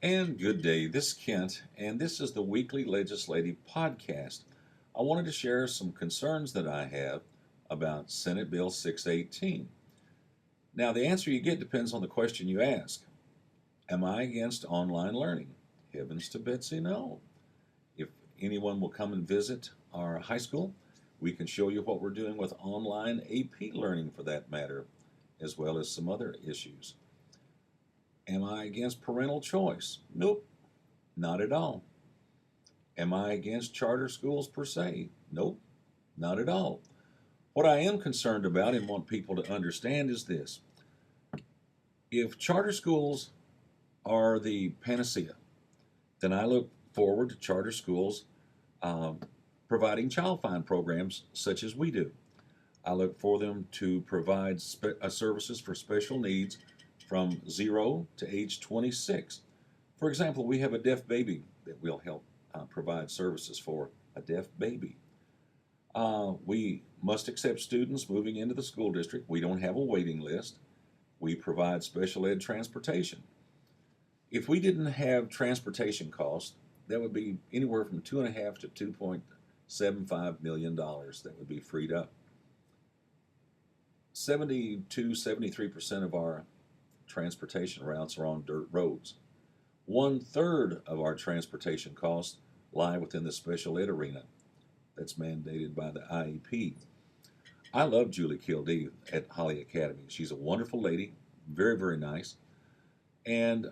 And good day. This is Kent, and this is the weekly legislative podcast. I wanted to share some concerns that I have about Senate Bill 618. Now, the answer you get depends on the question you ask. Am I against online learning? Heavens to Betsy, no. If anyone will come and visit our high school, we can show you what we're doing with online AP learning for that matter, as well as some other issues. Am I against parental choice? Nope, not at all. Am I against charter schools per se? Nope, not at all. What I am concerned about and want people to understand is this. If charter schools are the panacea, then I look forward to charter schools um, providing child find programs such as we do. I look for them to provide services for special needs from 0 to age 26. For example, we have a deaf baby that we'll help provide services for, a deaf baby. We must accept students moving into the school district. We don't have a waiting list. We provide special ed transportation. If we didn't have transportation costs, that would be anywhere from $2.5 to $2.75 million that would be freed up. 73% of our transportation routes are on dirt roads. 1/3 of our transportation costs lie within the special ed arena. That's mandated by the IEP. I love Julie Kildee at Holly Academy. She's a wonderful lady, very, very nice. And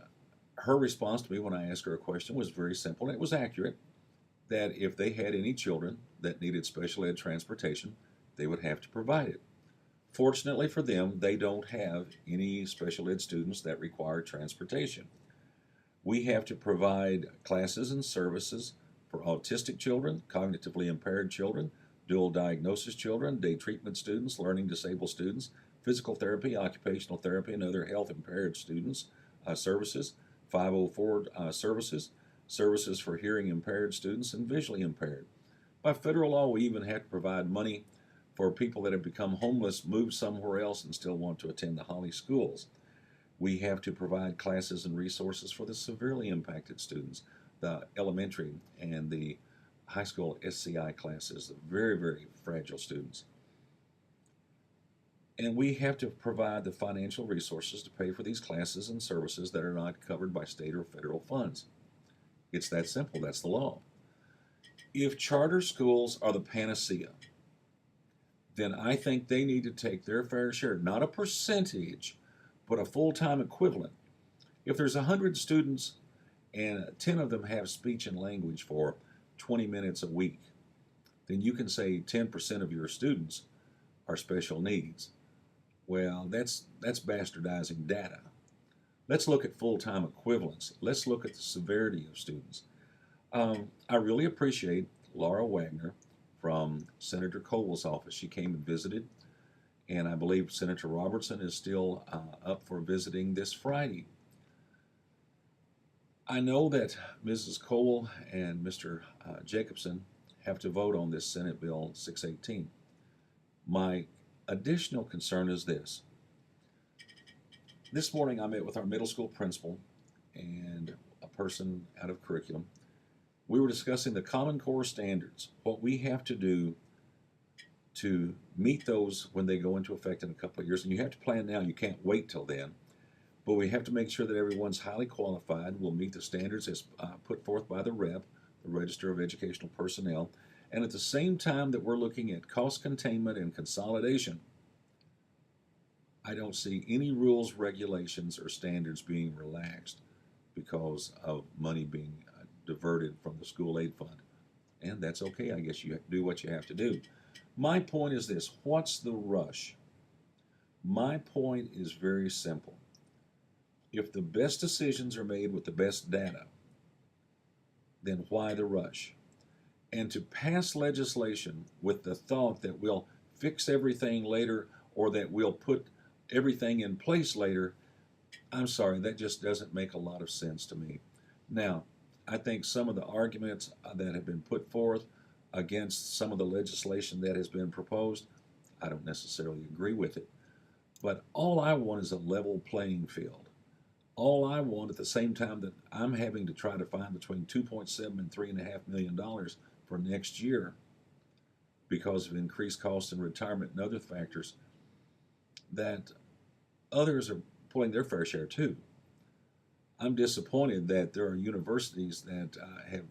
her response to me when I asked her a question was very simple, and it was accurate, that if they had any children that needed special ed transportation, they would have to provide it. Fortunately for them, they don't have any special ed students that require transportation. We have to provide classes and services for autistic children, cognitively impaired children, dual diagnosis children, day treatment students, learning disabled students, physical therapy, occupational therapy, and other health impaired students services, 504 services, services for hearing impaired students and visually impaired. By federal law, we even have to provide money for people that have become homeless, moved somewhere else, and still want to attend the Holly schools. We have to provide classes and resources for the severely impacted students, the elementary and the high school SCI classes, the very, very fragile students. And we have to provide the financial resources to pay for these classes and services that are not covered by state or federal funds. It's that simple. That's the law. If charter schools are the panacea, then I think they need to take their fair share, not a percentage, but a full-time equivalent. If there's 100 students and 10 of them have speech and language for 20 minutes a week, then you can say 10% of your students are special needs. Well, that's bastardizing data. Let's look at full-time equivalents. Let's look at the severity of students. I really appreciate Laura Wagner from Senator Cole's office. She came and visited, and I believe Senator Robertson is still up for visiting this Friday. I know that Mrs. Cole and Mr. Jacobson have to vote on this Senate Bill 618. My additional concern is this. This morning I met with our middle school principal and a person out of curriculum. We were discussing the Common Core standards, what we have to do to meet those when they go into effect in a couple of years. And you have to plan now, you can't wait till then. But we have to make sure that everyone's highly qualified, will meet the standards as put forth by the REP, the Register of Educational Personnel. And at the same time that we're looking at cost containment and consolidation, I don't see any rules, regulations, or standards being relaxed because of money being diverted from the school aid fund. And that's okay. I guess you do what you have to do. My point is this. What's the rush? My point is very simple. If the best decisions are made with the best data, then why the rush? And to pass legislation with the thought that we'll fix everything later or that we'll put everything in place later, I'm sorry, that just doesn't make a lot of sense to me. Now, I think some of the arguments that have been put forth against some of the legislation that has been proposed, I don't necessarily agree with it. But all I want is a level playing field. All I want at the same time that I'm having to try to find between 2.7 and $3.5 million for next year because of increased costs in retirement and other factors, that others are pulling their fair share too. I'm disappointed that there are universities that have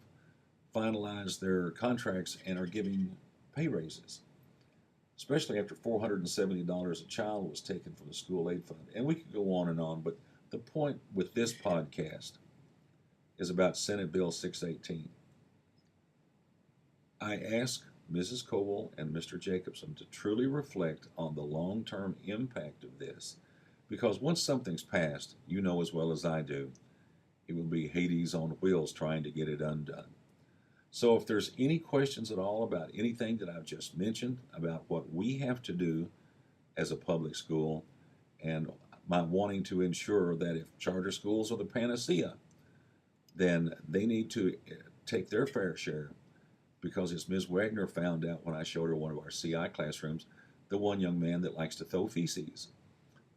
finalized their contracts and are giving pay raises, especially after $470 a child was taken from the school aid fund. And we could go on, but the point with this podcast is about Senate Bill 618. I ask Mrs. Coble and Mr. Jacobson to truly reflect on the long-term impact of this, because once something's passed, you know as well as I do, it will be Hades on wheels trying to get it undone. So if there's any questions at all about anything that I've just mentioned, about what we have to do as a public school, and my wanting to ensure that if charter schools are the panacea, then they need to take their fair share, because as Ms. Wagner found out when I showed her one of our CI classrooms, the one young man that likes to throw feces,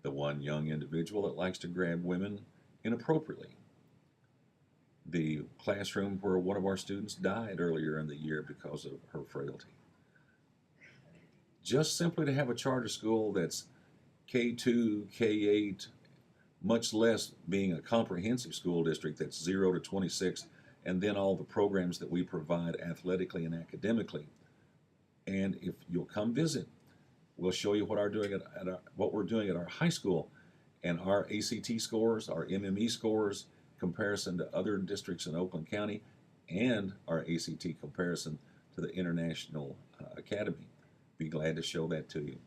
the one young individual that likes to grab women inappropriately, the classroom where one of our students died earlier in the year because of her frailty. Just simply to have a charter school that's K2, K8, much less being a comprehensive school district that's 0 to 26, and then all the programs that we provide athletically and academically. And if you'll come visit, we'll show you what what we're doing at our high school, and our ACT scores, our MME scores, comparison to other districts in Oakland County, and our ACT comparison to the International Academy. Be glad to show that to you.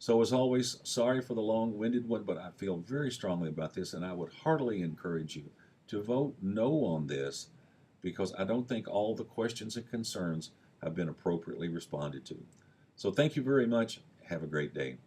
So as always, sorry for the long-winded one, but I feel very strongly about this, and I would heartily encourage you to vote no on this, because I don't think all the questions and concerns have been appropriately responded to. So thank you very much. Have a great day.